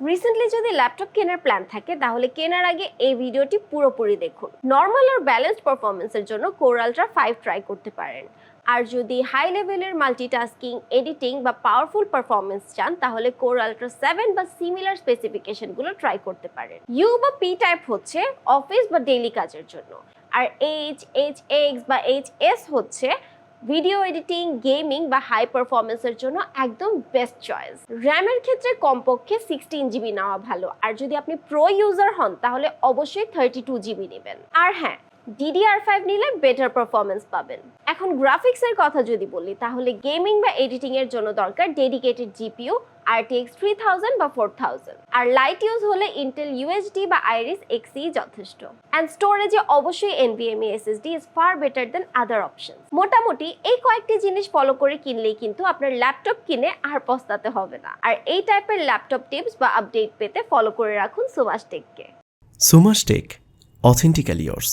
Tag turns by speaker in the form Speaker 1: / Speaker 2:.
Speaker 1: Recently যদি laptop কেনার plan থাকে তাহলে কেনার আগে এই ভিডিওটি পুরোপুরি দেখুন। নর্মাল আর ব্যালেন্সড পারফরমেন্সের জন্য কোর আলট্রা 5 ট্রাই করতে পারেন। আর যদি হাই লেভেলের মাল্টিটাস্কিং, এডিটিং বা পাওয়ারফুল পারফরমেন্স চান তাহলে কোর আলট্রা 7 বা সিমিলার স্পেসিফিকেশনগুলো ট্রাই করতে পারেন। ইউ বা পি টাইপ হচ্ছে অফিস বা ডেইলি কাজের জন্য, আর এইচ বা এইচ হচ্ছে ভিডিও এডিটিং, গেমিং বা হাই পারফরমেন্সের জন্য একদম বেস্ট চয়েস। র্যামের ক্ষেত্রে কমপক্ষে 16 GB নেওয়া ভালো, আর যদি আপনি প্রো ইউজার হন তাহলে অবশ্যই 32 GB নেবেন। আর হ্যাঁ, DDR5 নিলে বেটার পারফরমেন্স পাবেন। এখন গ্রাফিক্সের কথা যদি বলি তাহলে গেমিং বা এডিটিং এর জন্য দরকার ডেডিকেটেড জিপিইউ RTX 3000 বা 4000, আর লাইট ইউজ হলে ইন্টেল UHD বা আইরিস Xe যথেষ্ট। অ্যান্ড স্টোরেজে অবশ্যই NVMe SSD is far better then other options. মোটামুটি এই কয়েকটি জিনিস ফলো করে কিনলেই কিন্তু আপনার ল্যাপটপ কিনে আর পস্তাতে হবে না। আর এই টাইপের ল্যাপটপ টিপস বা আপডেট পেতে ফলো করে রাখুন সুভাষ টেককে।
Speaker 2: Subhash tech, authentically yours.